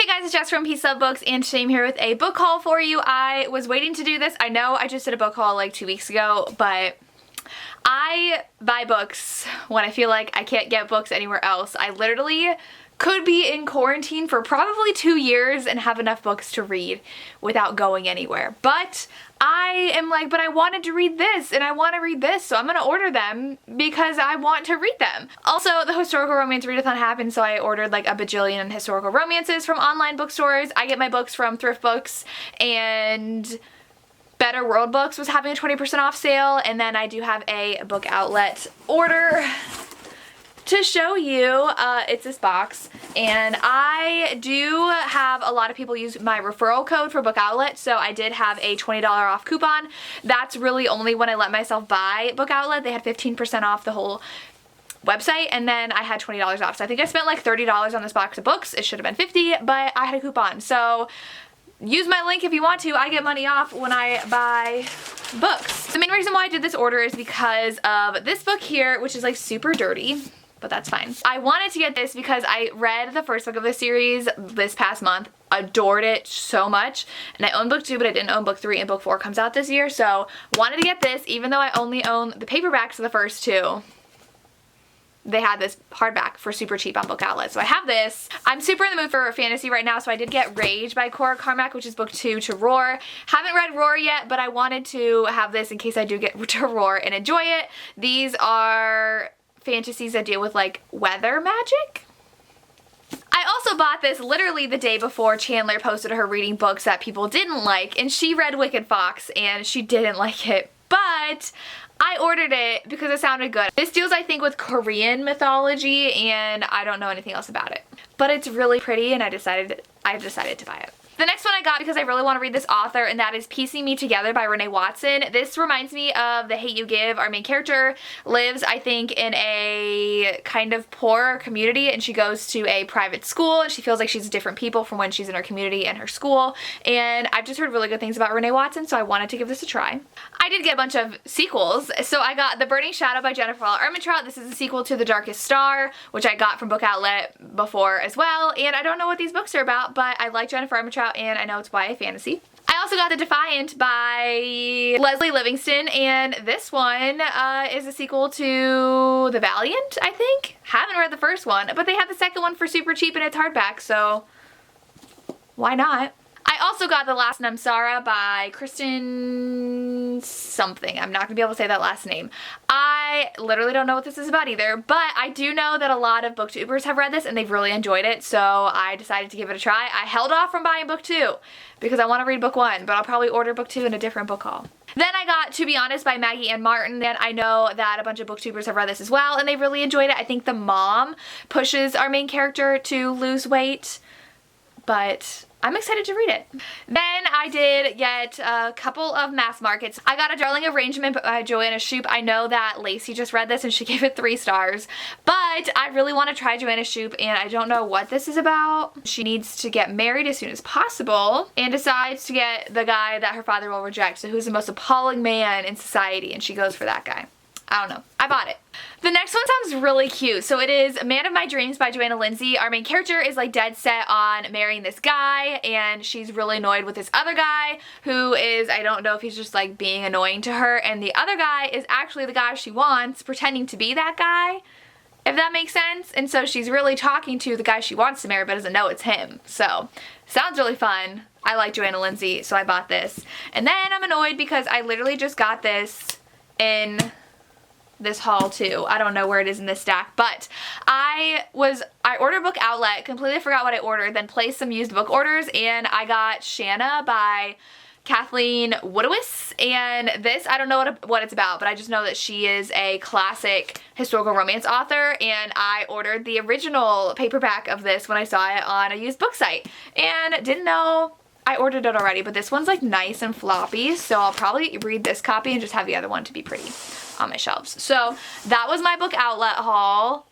Hey guys, it's Jess from Peace Love Books, and today I'm here with a book haul for you. I was waiting to do this. I know I just did a book haul like 2 weeks ago, but I buy books when I feel like I can't get books anywhere else. I literally could be in quarantine for probably 2 years and have enough books to read without going anywhere. But I am like, but I wanted to read this and I want to read this, so I'm going to order them because I want to read them. Also, the historical romance readathon happened, so I ordered like a bajillion historical romances from online bookstores. I get my books from Thrift Books, and Better World Books was having a 20% off sale, and then I do have a book outlet order to show you. It's this box, and I do have a lot of people use my referral code for Book Outlet, so I did have a $20 off coupon. That's really only when I let myself buy Book Outlet. They had 15% off the whole website, and then I had $20 off. So I think I spent like $30 on this box of books. It should have been $50, but I had a coupon. So use my link if you want to. I get money off when I buy books. The main reason why I did this order is because of this book here, which is like super dirty, but that's fine. I wanted to get this because I read the first book of the series this past month, adored it so much, and I own book 2, but I didn't own book 3, and book 4 comes out this year, so wanted to get this even though I only own the paperbacks of the first 2. They had this hardback for super cheap on Book Outlet, so I have this. I'm super in the mood for fantasy right now, so I did get Rage by Cora Carmack, which is book 2 to Roar. Haven't read Roar yet, but I wanted to have this in case I do get to Roar and enjoy it. These are fantasies that deal with like weather magic. I also bought this literally the day before Chandler posted her reading books that people didn't like, and she read Wicked Fox and she didn't like it, but I ordered it because it sounded good. This deals, I think, with Korean mythology, and I don't know anything else about it, but it's really pretty, and I've decided to buy it. The next one I got because I really want to read this author, and that is Piecing Me Together by Renee Watson. This reminds me of The Hate U Give. Our main character lives, I think, in a kind of poor community, and she goes to a private school, and she feels like she's different people from when she's in her community and her school, and I've just heard really good things about Renee Watson, so I wanted to give this a try. I did get a bunch of sequels, so I got The Burning Shadow by Jennifer L. Armentrout. This is a sequel to The Darkest Star, which I got from Book Outlet before as well, and I don't know what these books are about, but I like Jennifer Armentrout, and I know it's YA fantasy. I also got The Defiant by Leslie Livingston, and this one is a sequel to The Valiant, I think. Haven't read the first one, but they have the second one for super cheap and it's hardback, so why not? I also got The Last Namsara by Kristen something. I'm not going to be able to say that last name. I literally don't know what this is about either, but I do know that a lot of booktubers have read this and they've really enjoyed it, so I decided to give it a try. I held off from buying book 2 because I want to read book 1, but I'll probably order book 2 in a different book haul. Then I got To Be Honest by Maggie Ann Martin, and I know that a bunch of booktubers have read this as well and they really enjoyed it. I think the mom pushes our main character to lose weight, but I'm excited to read it. Then I did get a couple of mass markets. I got A Darling Arrangement by Joanna Shupe. I know that Lacey just read this and she gave it 3 stars, but I really want to try Joanna Shupe, and I don't know what this is about. She needs to get married as soon as possible and decides to get the guy that her father will reject, so who's the most appalling man in society, and she goes for that guy. I don't know. I bought it. The next one sounds really cute. So it is Man of My Dreams by Joanna Lindsay. Our main character is like dead set on marrying this guy, and she's really annoyed with this other guy who is, I don't know if he's just like being annoying to her, and the other guy is actually the guy she wants, pretending to be that guy, if that makes sense. And so she's really talking to the guy she wants to marry but doesn't know it's him. So sounds really fun. I like Joanna Lindsay, so I bought this. And then I'm annoyed because I literally just got this in this haul too. I don't know where it is in this stack, but I ordered Book Outlet, completely forgot what I ordered, then placed some used book orders, and I got Shanna by Kathleen Woodowis, and this, I don't know what it's about, but I just know that she is a classic historical romance author, and I ordered the original paperback of this when I saw it on a used book site, and didn't know I ordered it already, but this one's like nice and floppy, so I'll probably read this copy and just have the other one to be pretty on my shelves. So that was my Book Outlet haul.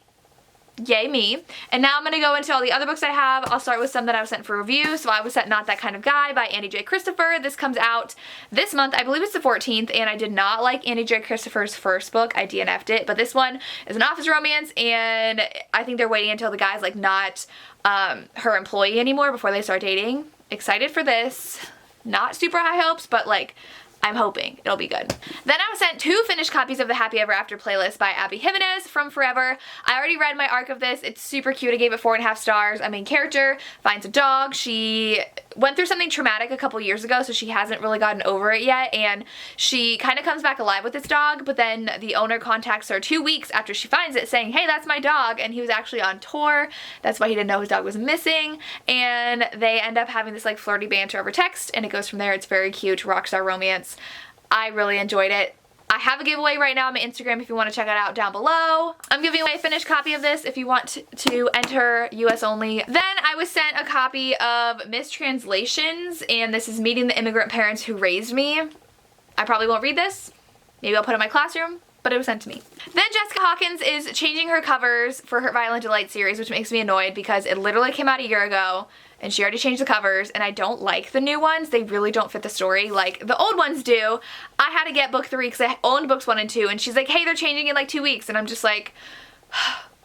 Yay me. And now I'm going to go into all the other books I have. I'll start with some that I was sent for review. So I was sent Not That Kind of Guy by Annie J. Christopher. This comes out this month. I believe it's the 14th, and I did not like Annie J. Christopher's first book. I DNF'd it, but this one is an office romance, and I think they're waiting until the guy's like not her employee anymore before they start dating. Excited for this. Not super high hopes, but like I'm hoping it'll be good. Then I was sent 2 finished copies of the Happy Ever After playlist by Abby Jimenez from Forever. I already read my arc of this. It's super cute. I gave it 4.5 stars. Our main character finds a dog. She went through something traumatic a couple years ago, so she hasn't really gotten over it yet, and she kind of comes back alive with this dog, but then the owner contacts her 2 weeks after she finds it saying, hey, that's my dog, and he was actually on tour. That's why he didn't know his dog was missing, and they end up having this like flirty banter over text, and it goes from there. It's very cute, rockstar romance. I really enjoyed it. I have a giveaway right now on my Instagram if you want to check it out down below. I'm giving away a finished copy of this if you want to enter US only. Then I was sent a copy of Mistranslations, and this is Meeting the Immigrant Parents Who Raised Me. I probably won't read this. Maybe I'll put it in my classroom, but it was sent to me. Then Jessica Hawkins is changing her covers for her Violent Delight series, which makes me annoyed because it literally came out a year ago and she already changed the covers, and I don't like the new ones. They really don't fit the story like the old ones do. I had to get book 3 because I owned books 1 and 2, and she's like, hey, they're changing in like 2 weeks, and I'm just like,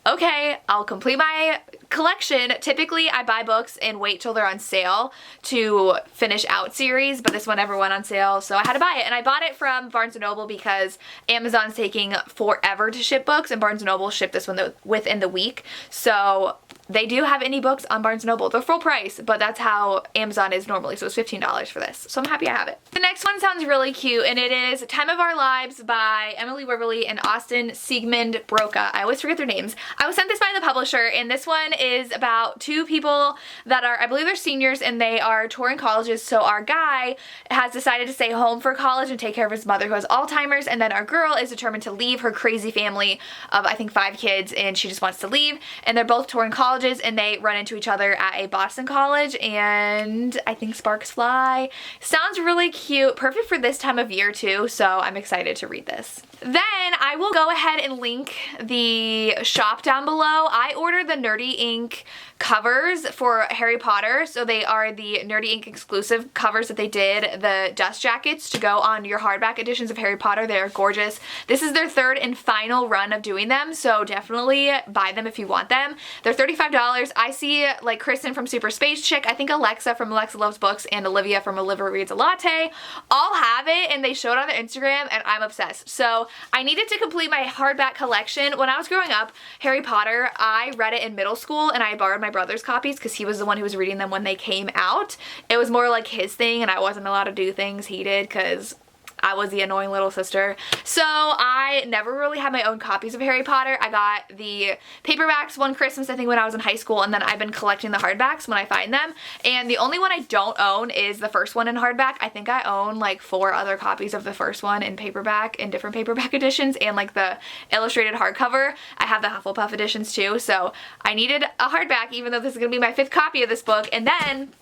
okay, I'll complete my collection. Typically, I buy books and wait till they're on sale to finish out series, but this one never went on sale, so I had to buy it. And I bought it from Barnes & Noble because Amazon's taking forever to ship books, and Barnes & Noble shipped this one within the week. So they do have indie books on Barnes & Noble. They're full price, but that's how Amazon is normally, so it's $15 for this. So I'm happy I have it. The next one sounds really cute, and it is Time of Our Lives by Emily Wibberley and Austin Siegmund Broca. I always forget their names. I was sent this by the publisher, and this one is about 2 people that are, I believe they're seniors, and they are touring colleges. So our guy has decided to stay home for college and take care of his mother who has Alzheimer's, and then our girl is determined to leave her crazy family of, I think, 5 kids, and she just wants to leave, and they're both touring colleges, and they run into each other at a Boston college, and I think sparks fly. Sounds really cute. Perfect for this time of year too, so I'm excited to read this. Then I will go ahead and link the shop down below. I ordered the nerdyink covers for Harry Potter, so they are the nerdyink exclusive covers that they did, the dust jackets to go on your hardback editions of Harry Potter. They are gorgeous. This is their 3rd and final run of doing them, so definitely buy them if you want them. They're $35. I see like Kristen from Super Space Chick, I think Alexa from Alexa Loves Books, and Olivia from Olivia Reads a Latte all have it, and they showed on their Instagram, and I'm obsessed. So I needed to complete my hardback collection. When I was growing up, Harry Potter, I read it in middle school, and I borrowed my brother's copies because he was the one who was reading them when they came out. It was more like his thing, and I wasn't allowed to do things he did because I was the annoying little sister. So I never really had my own copies of Harry Potter. I got the paperbacks one Christmas, I think, when I was in high school, and then I've been collecting the hardbacks when I find them. And the only one I don't own is the first one in hardback. I think I own like 4 other copies of the first one in paperback, in different paperback editions, and like the illustrated hardcover. I have the Hufflepuff editions too, so I needed a hardback, even though this is going to be my 5th copy of this book. And then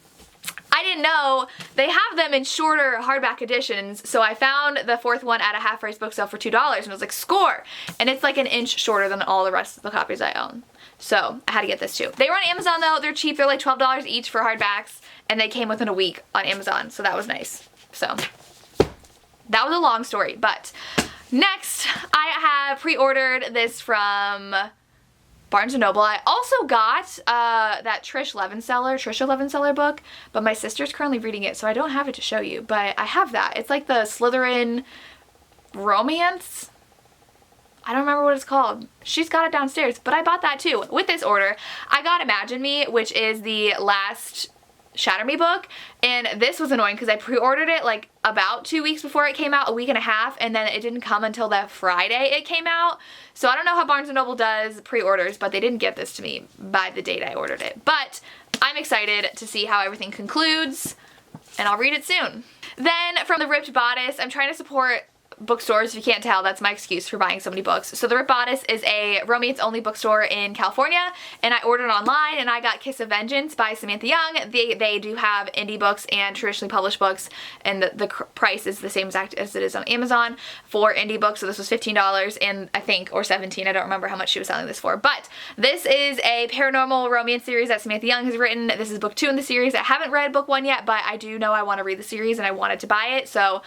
I didn't know they have them in shorter hardback editions, so I found the 4th one at a half-price book sale for $2, and I was like, score! And it's like an inch shorter than all the rest of the copies I own. So I had to get this too. They were on Amazon though. They're cheap. They're like $12 each for hardbacks, and they came within a week on Amazon, so that was nice. So that was a long story, but next I have pre-ordered this from Barnes & Noble. I also got that Trisha Levenseller book, but my sister's currently reading it, so I don't have it to show you, but I have that. It's like the Slytherin romance. I don't remember what it's called. She's got it downstairs, but I bought that too. With this order, I got Imagine Me, which is the last Shatter Me book, and this was annoying because I pre-ordered it like about 2 weeks before it came out, a week and a half, and then it didn't come until that Friday it came out. So I don't know how Barnes & Noble does pre-orders, but they didn't get this to me by the date I ordered it. But I'm excited to see how everything concludes, and I'll read it soon. Then from the Ripped Bodice, I'm trying to support bookstores. If you can't tell, that's my excuse for buying so many books. So The Rip Bodice is a romance-only bookstore in California, and I ordered online, and I got Kiss of Vengeance by Samantha Young. They do have indie books and traditionally published books, and the price is the same exact as it is on Amazon for indie books. So this was $15, and I think, or $17. I don't remember how much she was selling this for. But this is a paranormal romance series that Samantha Young has written. This is book 2 in the series. I haven't read book 1 yet, but I do know I want to read the series, and I wanted to buy it. So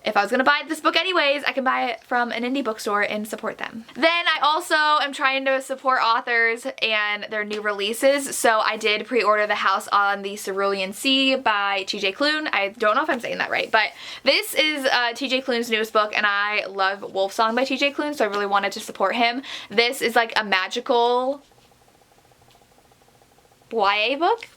if I was gonna buy this book anyways, I can buy it from an indie bookstore and support them. Then I also am trying to support authors and their new releases, so I did pre-order The House on the Cerulean Sea by TJ Klune. I don't know if I'm saying that right, but this is TJ Klune's newest book, and I love Wolfsong by TJ Klune, so I really wanted to support him. This is like a magical YA book.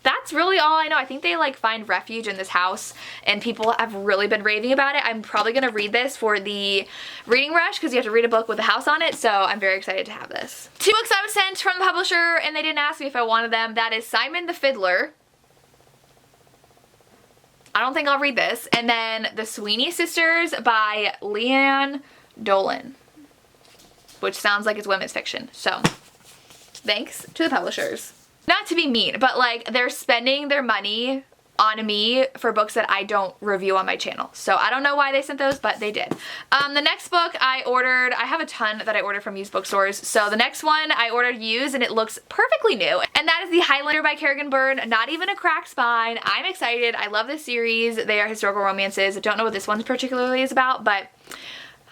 That's really all I know. I think they like find refuge in this house, and people have really been raving about it. I'm probably gonna read this for the reading rush because you have to read a book with a house on it, so I'm very excited to have this. 2 books I was sent from the publisher, and they didn't ask me if I wanted them. That is Simon the Fiddler. I don't think I'll read this. And then The Sweeney Sisters by Leanne Dolan, which sounds like it's women's fiction. So thanks to the publishers. Not to be mean, but like they're spending their money on me for books that I don't review on my channel. So I don't know why they sent those, but they did. The next book I ordered, I have a ton that I ordered from used bookstores. So the next one I ordered used, and it looks perfectly new. And that is The Highlander by Kerrigan Byrne. Not even a cracked spine. I'm excited. I love this series. They are historical romances. I don't know what this one particularly is about, but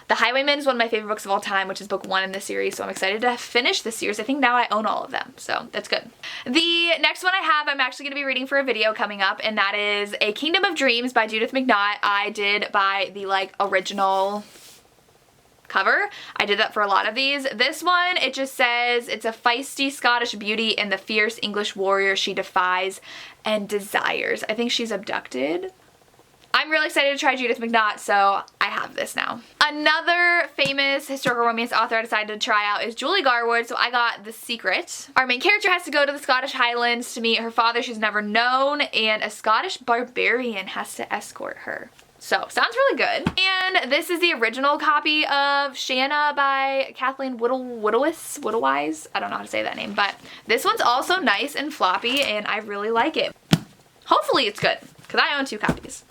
The Highwayman is one of my favorite books of all time, which is book 1 in this series, so I'm excited to finish this series. I think now I own all of them, so that's good. The next one I have, I'm actually going to be reading for a video coming up, and that is A Kingdom of Dreams by Judith McNaught. I did buy the like original cover. I did that for a lot of these. This one, it just says it's a feisty Scottish beauty and the fierce English warrior she defies and desires. I think she's abducted. I'm really excited to try Judith McNaught, so I have this now. Another famous historical romance author I decided to try out is Julie Garwood, so I got The Secret. Our main character has to go to the Scottish Highlands to meet her father she's never known, and a Scottish barbarian has to escort her. So, sounds really good. And this is the original copy of Shanna by Kathleen Whittlewise. I don't know how to say that name, but this one's also nice and floppy, and I really like it. Hopefully it's good, because I own 2 copies.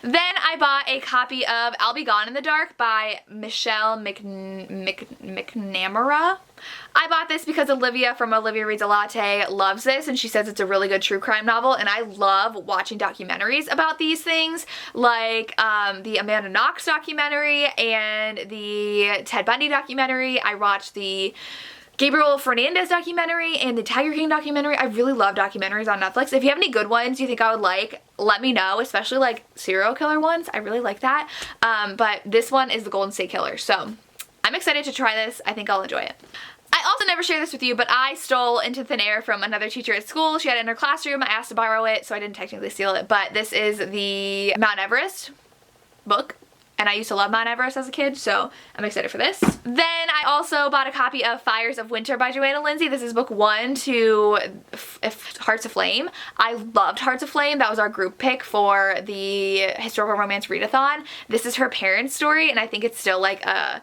Then I bought a copy of I'll Be Gone in the Dark by Michelle McNamara. I bought this because Olivia from Olivia Reads a Latte loves this, and she says it's a really good true crime novel, and I love watching documentaries about these things, like the Amanda Knox documentary and the Ted Bundy documentary. I watched the Gabriel Fernandez documentary and the Tiger King documentary. I really love documentaries on Netflix. If you have any good ones you think I would like, let me know, especially like serial killer ones. I really like that. But this one is the Golden State Killer, so I'm excited to try this. I think I'll enjoy it. I also never shared this with you, but I stole Into Thin Air from another teacher at school. She had it in her classroom. I asked to borrow it, so I didn't technically steal it, but this is the Mount Everest book. And I used to love Mount Everest as a kid, so I'm excited for this. Then I also bought a copy of Fires of Winter by Joanna Lindsey. This is book 1 to Hearts of Flame. I loved Hearts of Flame. That was our group pick for the historical romance readathon. This is her parents' story, and I think it's still like a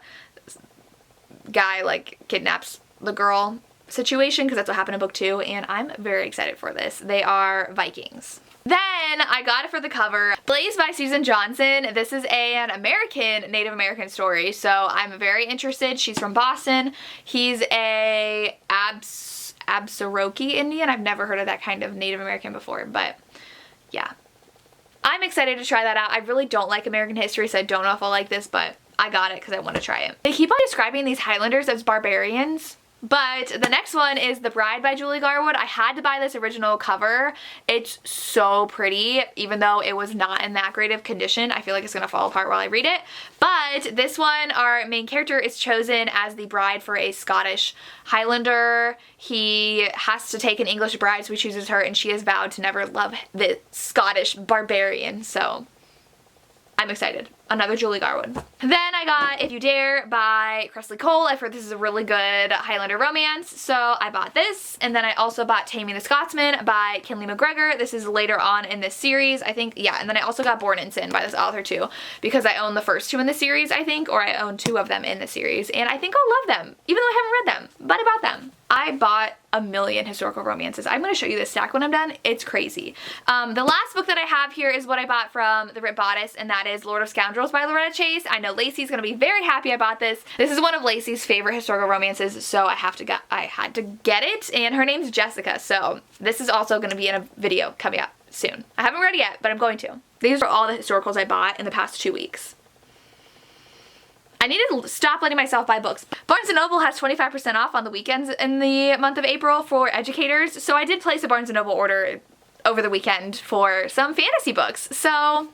guy like kidnaps the girl situation, because that's what happened in book 2, and I'm very excited for this. They are Vikings. Then I got it for the cover. Blaze by Susan Johnson. This is an Native American story, so I'm very interested. She's from Boston. He's a Absaroki Indian. I've never heard of that kind of Native American before, but yeah. I'm excited to try that out. I really don't like American history, so I don't know if I'll like this, but I got it because I want to try it. They keep on describing these Highlanders as barbarians. But the next one is The Bride by Julie Garwood. I had to buy this original cover. It's so pretty, even though it was not in that great of condition. I feel like it's going to fall apart while I read it. But this one, our main character is chosen as the bride for a Scottish Highlander. He has to take an English bride, so he chooses her, and she has vowed to never love the Scottish barbarian. So I'm excited. Another Julie Garwood. Then I got If You Dare by Cressley Cole. I've heard this is a really good Highlander romance, so I bought this. And then I also bought Taming the Scotsman by Kinley McGregor. This is later on in this series, I think. Yeah, and then I also got Born in Sin by this author too, because I own the first two in the series, I think, or I own two of them in the series, and I think I'll love them, even though I haven't read them, but I bought them. I bought a million historical romances. I'm going to show you this stack when I'm done. It's crazy. The last book that I have here is what I bought from the Rip Bodice, and that is Lord of Scoundrels by Loretta Chase. I know Lacey's going to be very happy I bought this. This is one of Lacey's favorite historical romances, so I had to get it, and her name's Jessica, so this is also going to be in a video coming up soon. I haven't read it yet, but I'm going to. These are all the historicals I bought in the past 2 weeks. I need to stop letting myself buy books. Barnes & Noble has 25% off on the weekends in the month of April for educators, so I did place a Barnes & Noble order over the weekend for some fantasy books. So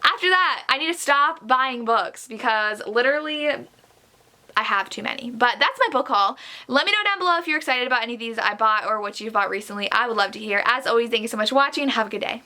after that, I need to stop buying books because literally I have too many. But that's my book haul. Let me know down below if you're excited about any of these I bought or what you've bought recently. I would love to hear. As always, thank you so much for watching. Have a good day.